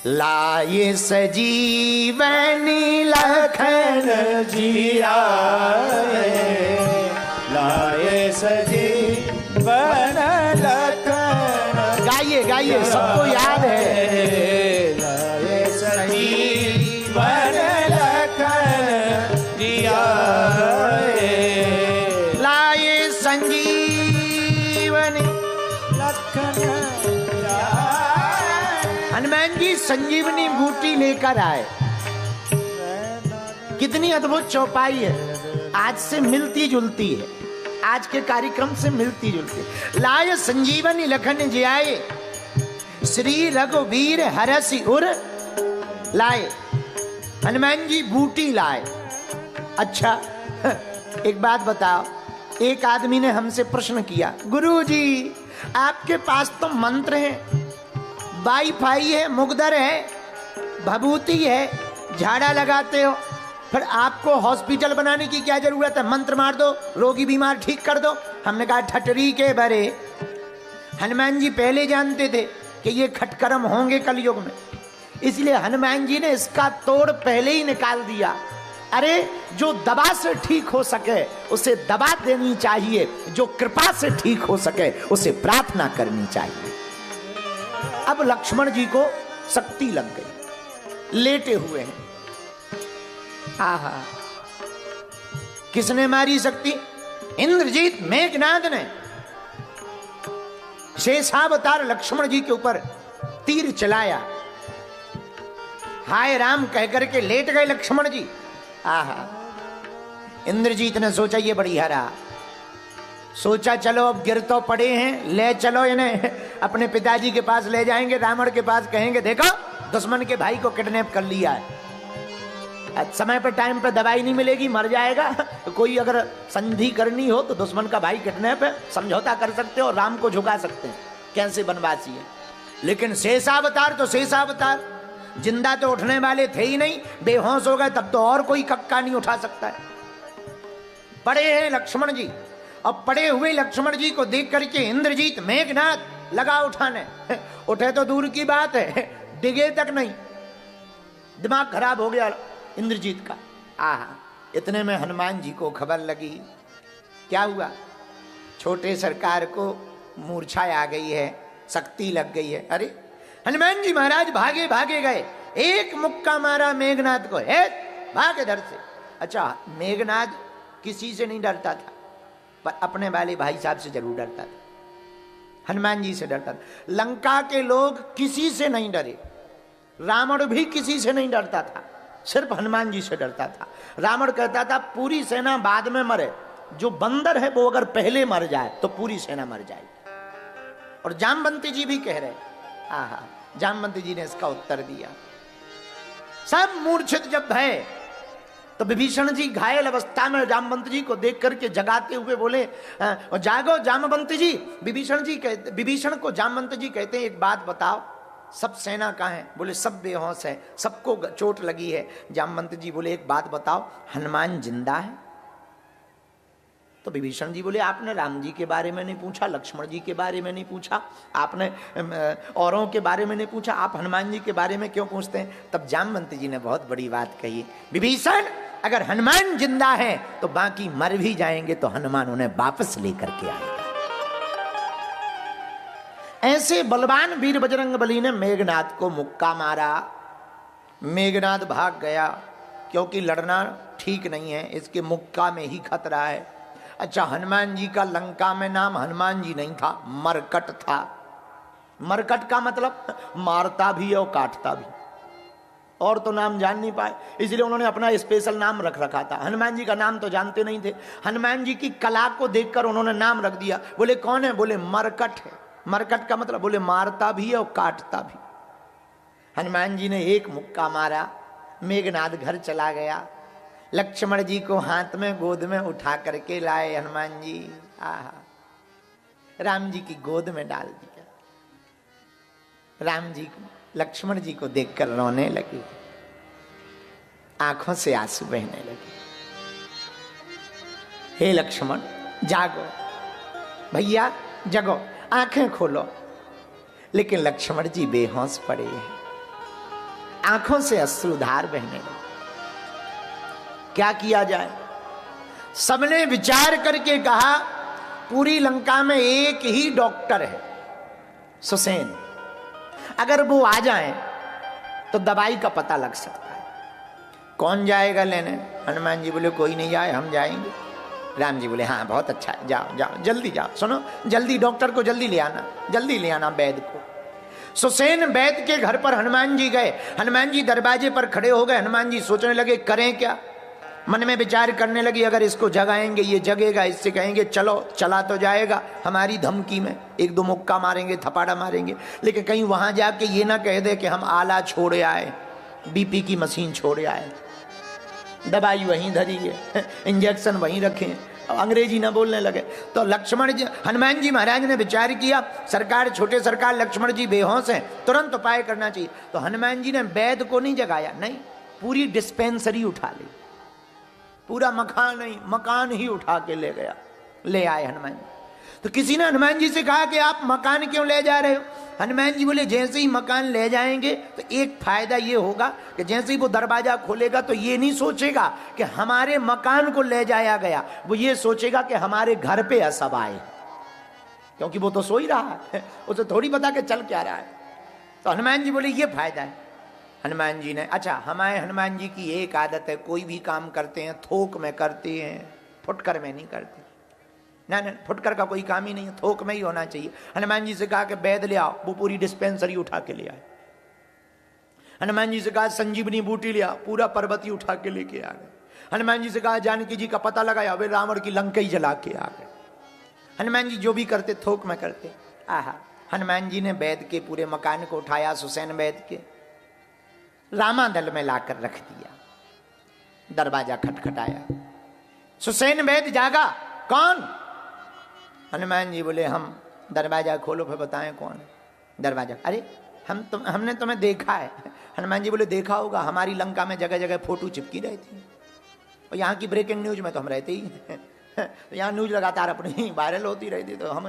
लाए सजीवनी लखन जी आए, लाए सजीवन लखन। गाइए गाइए, सबको याद है। लाए सजीवन लखन जी आए, लाए संजीवनी लखन। हनुमान जी संजीवनी बूटी लेकर आए। कितनी अद्भुत चौपाई है, आज से मिलती जुलती है, आज के कार्यक्रम से मिलती जुलती। लाय संजीवनी लखन जी आए, श्री रघुवीर हरसि उर लाए। हनुमान जी बूटी लाए। अच्छा एक बात बताओ, एक आदमी ने हमसे प्रश्न किया, गुरुजी आपके पास तो मंत्र है, वाईफाई है, मुगदर है, भभूति है, झाड़ा लगाते हो, फिर आपको हॉस्पिटल बनाने की क्या जरूरत है? मंत्र मार दो, रोगी बीमार ठीक कर दो। हमने कहा ठटरी के बरे। हनुमान जी पहले जानते थे कि ये खटकर्म होंगे कलयुग में, इसलिए हनुमान जी ने इसका तोड़ पहले ही निकाल दिया। अरे जो दवा से ठीक हो सके उसे दवा देनी चाहिए, जो कृपा से ठीक हो सके उसे प्रार्थना करनी चाहिए। अब लक्ष्मण जी को शक्ति लग गई, लेटे हुए हैं। आहा, किसने मारी शक्ति? इंद्रजीत मेघनाद ने शेषावतार लक्ष्मण जी के ऊपर तीर चलाया। हाय राम कहकर के लेट गए लक्ष्मण जी। आहा, इंद्रजीत ने सोचा ये बड़ी हरा, सोचा चलो अब गिर तो पड़े हैं, ले चलो इन्हें अपने पिताजी के पास ले जाएंगे, रावण के पास कहेंगे देखो दुश्मन के भाई को किडनैप कर लिया है, समय पर टाइम पर दवाई नहीं मिलेगी, मर जाएगा। तो कोई अगर संधि करनी हो तो दुश्मन का भाई किडनैप है, समझौता कर सकते हो, राम को झुका सकते हैं, कैसे बनवासी है। लेकिन शेषावतार तो शेषावतार, जिंदा तो उठने वाले थे ही नहीं, बेहोश हो गए तब तो और कोई कक्का नहीं उठा सकता है। पड़े हैं लक्ष्मण जी। अब पड़े हुए लक्ष्मण जी को देख करके इंद्रजीत मेघनाद लगा उठाने। उठे तो दूर की बात है, डिगे तक नहीं। दिमाग खराब हो गया इंद्रजीत का। आहा, इतने में हनुमान जी को खबर लगी। क्या हुआ? छोटे सरकार को मूर्छा आ गई है, शक्ति लग गई है। अरे हनुमान जी महाराज भागे भागे गए, एक मुक्का मारा मेघनाद को, है भाग इधर से। अच्छा, मेघनाद किसी से नहीं डरता था, पर अपने वाले भाई साहब से जरूर डरता था, हनुमान जी से डरता था। लंका के लोग किसी से नहीं डरे, रावण भी किसी से नहीं डरता था, सिर्फ हनुमान जी से डरता था। रावण कहता था पूरी सेना बाद में मरे, जो बंदर है वो अगर पहले मर जाए तो पूरी सेना मर जाएगी। और जामवंती जी भी कह रहे, आहा, जामवंती जी ने इसका उत्तर दिया। सब मूर्छित जब है तो विभीषण जी घायल अवस्था में जामवंत जी को देख करके जगाते हुए बोले, जागो जामवंत जी। विभीषण को जामवंत जी कहते हैं एक बात बताओ, सब सेना कहाँ है? बोले सब बेहोश है, सबको चोट लगी है। जामवंत जी बोले एक बात बताओ, हनुमान जिंदा है? तो विभीषण जी बोले आपने राम जी के बारे में नहीं पूछा, लक्ष्मण जी के बारे में नहीं पूछा, आपने औरों के बारे में नहीं पूछा, आप हनुमान जी के बारे में क्यों पूछते हैं? तब जामवंत जी ने बहुत बड़ी बात कही, विभीषण अगर हनुमान जिंदा है तो बाकी मर भी जाएंगे तो हनुमान उन्हें वापस लेकर के आएगा। ऐसे बलवान वीर बजरंगबली ने मेघनाद को मुक्का मारा। मेघनाद भाग गया, क्योंकि लड़ना ठीक नहीं है, इसके मुक्का में ही खतरा है। अच्छा, हनुमान जी का लंका में नाम हनुमान जी नहीं था, मरकट था। मरकट का मतलब मारता भी और काटता भी, और तो नाम जान नहीं पाए, इसलिए उन्होंने अपना स्पेशल नाम रख रखा था। हनुमान जी का नाम तो जानते नहीं थे, हनुमान जी की कला को देखकर उन्होंने नाम रख दिया। बोले कौन है? बोले मरकट है। मरकट का मतलब बोले मारता भी है और काटता भी। हनुमान जी ने एक मुक्का मारा, मेघनाद घर चला गया। लक्ष्मण जी को हाथ में गोद में उठा करके लाए हनुमान जी, आहा, राम जी की गोद में डाल दिया। राम जी को, लक्ष्मण जी को देखकर रोने लगे, आंखों से आंसू बहने लगे। हे लक्ष्मण जागो, भैया जगो, आंखें खोलो। लेकिन लक्ष्मण जी बेहोश पड़े हैं। आंखों से अश्रुधार बहने लगे। क्या किया जाए? सबने विचार करके कहा पूरी लंका में एक ही डॉक्टर है, सुसेन। अगर वो आ जाए तो दवाई का पता लग सकता है। कौन जाएगा लेने? हनुमान जी बोले कोई नहीं जाए, हम जाएंगे। राम जी बोले हाँ बहुत अच्छा है, जाओ जाओ जल्दी जाओ। सुनो जल्दी डॉक्टर को जल्दी ले आना, जल्दी ले आना वैद्य को। सुसेन वैद्य के घर पर हनुमान जी गए। हनुमान जी दरवाजे पर खड़े हो गए। हनुमान जी सोचने लगे करें क्या। मन में विचार करने लगी अगर इसको जगाएंगे ये जगेगा, इससे कहेंगे चलो, चला तो जाएगा। हमारी धमकी में एक दो मुक्का मारेंगे, थपाड़ा मारेंगे, लेकिन कहीं वहां जाके ये ना कह दे कि हम आला छोड़े आए, बीपी की मशीन छोड़े आए, दवाई वहीं धरी है, इंजेक्शन वहीं रखे, अंग्रेजी ना बोलने लगे। तो लक्ष्मण जी, हनुमान जी महाराज ने विचार किया सरकार, छोटे सरकार लक्ष्मण जी बेहोश हैं, तुरंत उपाय करना चाहिए। तो हनुमान जी ने वैद्य को नहीं जगाया, नहीं, पूरी डिस्पेंसरी उठा ली, पूरा मकान नहीं, मकान ही उठा के ले गया, ले आए हनुमान जी। तो किसी ने हनुमान जी से कहा कि आप मकान क्यों ले जा रहे हो? हनुमान जी बोले जैसे ही मकान ले जाएंगे तो एक फायदा ये होगा कि जैसे ही वो दरवाजा खोलेगा तो ये नहीं सोचेगा कि हमारे मकान को ले जाया गया, वो ये सोचेगा कि हमारे घर पे असब आए, क्योंकि वो तो सो ही रहा है, उसे थोड़ी पता कि चल क्या रहा है। तो हनुमान जी बोले ये फायदा है। हनुमान जी ने, अच्छा हमारे हनुमान जी की एक आदत है, कोई भी काम करते हैं थोक में करते हैं, फुटकर में नहीं करते। ना ना, फुटकर का कोई काम ही नहीं है, थोक में ही होना चाहिए। हनुमान जी से कहा कि वैद्य ले आओ, वो पूरी डिस्पेंसरी उठा के ले आए। हनुमान जी से कहा संजीवनी बूटी ले आओ, पूरा पर्वत ही उठा के लेके आ गए। हनुमान जी से कहा जानकी जी का पता लगाया, वे रावण की लंका ही जला के आ गए। हनुमान जी जो भी करते थोक में करते। आहा, हनुमान जी ने वैद्य के पूरे मकान को उठाया, सुसेन वैद्य के रामादल में लाकर रख दिया। दरवाजा खटखटाया, सुसेन वैद्य जागा, कौन? हनुमान जी बोले हम। दरवाजा खोलो फिर बताएं कौन है। दरवाजा, अरे हमने तुम्हें देखा है। हनुमान जी बोले देखा होगा, हमारी लंका में जगह जगह फोटो चिपकी रहती है, और यहाँ की ब्रेकिंग न्यूज में तो हम रहते ही तो यहाँ न्यूज लगातार अपनी वायरल होती रहती, तो हम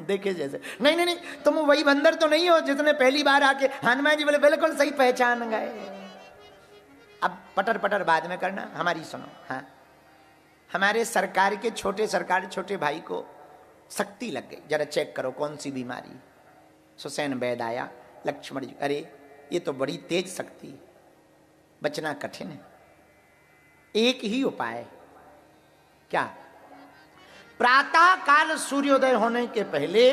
देखे जैसे। नहीं नहीं नहीं, तुम वही बंदर तो नहीं हो जिसने पहली बार आके। हनुमान जी बोले बिल्कुल सही पहचान गए। अब पटर पटर बाद में करना, हमारी सुनो। हाँ, हमारे सरकार के छोटे भाई को शक्ति लग गई, जरा चेक करो कौन सी बीमारी। सुसेन वैद्य आया, लक्ष्मण जी, अरे ये तो बड़ी तेज शक्ति है, बचना कठिन है। एक ही उपाय है। क्या? प्रातः काल सूर्योदय होने के पहले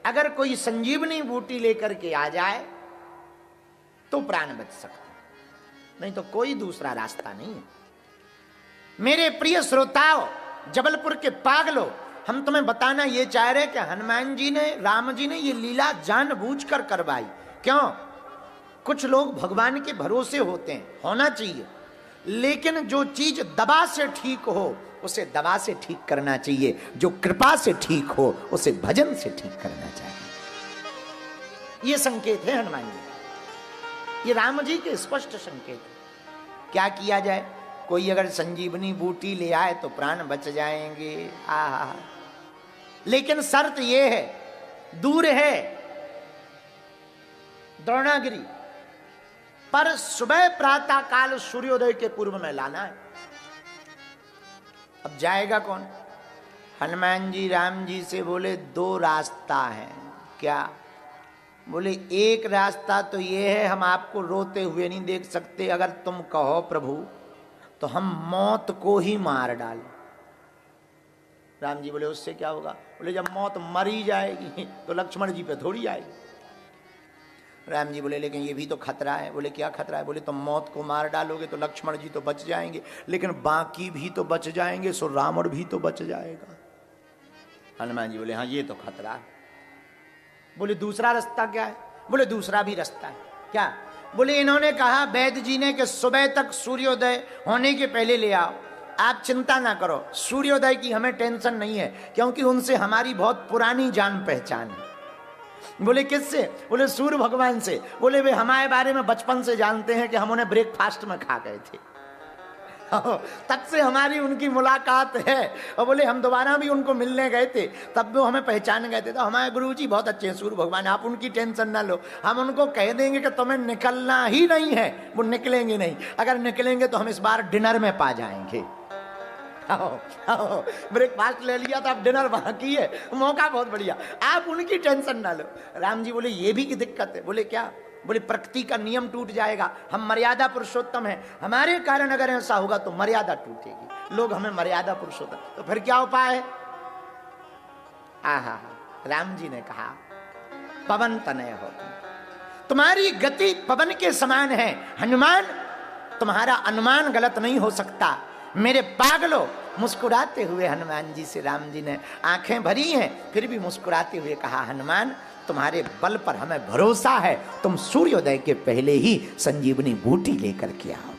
अगर कोई संजीवनी बूटी लेकर के आ जाए तो प्राण बच सकता, नहीं तो कोई दूसरा रास्ता नहीं है। मेरे प्रिय श्रोताओं, जबलपुर के पागलों, हम तुम्हें बताना ये चाह रहे कि हनुमान जी ने, राम जी ने ये लीला जानबूझकर करवाई। क्यों? कुछ लोग भगवान के भरोसे होते हैं, होना चाहिए, लेकिन जो चीज दवा से ठीक हो उसे दवा से ठीक करना चाहिए, जो कृपा से ठीक हो उसे भजन से ठीक करना चाहिए। ये संकेत है हनुमान जी, ये राम जी के स्पष्ट संकेत। क्या किया जाए? कोई अगर संजीवनी बूटी ले आए तो प्राण बच जाएंगे। आहा, लेकिन शर्त यह है, दूर है द्रोणागिरी, पर सुबह प्रातः काल सूर्योदय के पूर्व में लाना है। अब जाएगा कौन? हनुमान जी राम जी से बोले दो रास्ता है। क्या? बोले एक रास्ता तो ये है, हम आपको रोते हुए नहीं देख सकते, अगर तुम कहो प्रभु तो हम मौत को ही मार डालें। राम जी बोले उससे क्या होगा? बोले जब मौत मरी जाएगी तो लक्ष्मण जी पे थोड़ी आएगी। राम जी बोले लेकिन ये भी तो खतरा है। बोले क्या खतरा है? बोले तुम मौत को मार डालोगे तो लक्ष्मण जी तो बच जाएंगे, लेकिन बाकी भी तो बच जाएंगे, सो रावण भी तो बच जाएगा। हनुमान जी बोले हाँ ये तो खतरा है। बोले दूसरा रास्ता क्या है? बोले दूसरा भी रास्ता है। क्या? बोले इन्होंने कहा वैद्य जी ने कि सुबह तक सूर्योदय होने के पहले ले आओ। आप चिंता ना करो, सूर्योदय की हमें टेंशन नहीं है, क्योंकि उनसे हमारी बहुत पुरानी जान पहचान है। बोले किससे? बोले सूर्य भगवान से। बोले वे हमारे बारे में बचपन से जानते हैं कि हम उन्हें ब्रेकफास्ट में खा गए थे। तब से हमारी उनकी मुलाकात है। और बोले हम दोबारा भी उनको मिलने गए थे, तब भी वो हमें पहचान गए थे। तो हमारे गुरुजी बहुत अच्छे हैं, सूर्य भगवान, आप उनकी टेंशन ना लो। हम उनको कह देंगे कि तुम्हें निकलना ही नहीं है, वो निकलेंगे नहीं। अगर निकलेंगे तो हम इस बार डिनर में पा जाएंगे। ब्रेकफास्ट ले लिया तो अब डिनर बाकी है, मौका बहुत बढ़िया, आप उनकी टेंशन ना लो। राम जी बोले ये भी की दिक्कत है। बोले क्या? बोले प्रकृति का नियम टूट जाएगा, हम मर्यादा पुरुषोत्तम हैं, हमारे कारण अगर ऐसा होगा तो मर्यादा टूटेगी, लोग हमें मर्यादा पुरुषोत्तम, तो फिर क्या उपाय है? राम जी ने कहा पवन तनय हो, तुम्हारी गति पवन के समान है हनुमान, तुम्हारा अनुमान गलत नहीं हो सकता। मेरे पागलो, मुस्कुराते हुए हनुमान जी से राम जी ने आंखें भरी हैं, फिर भी मुस्कुराते हुए कहा हनुमान तुम्हारे बल पर हमें भरोसा है, तुम सूर्योदय के पहले ही संजीवनी बूटी लेकर के आओ।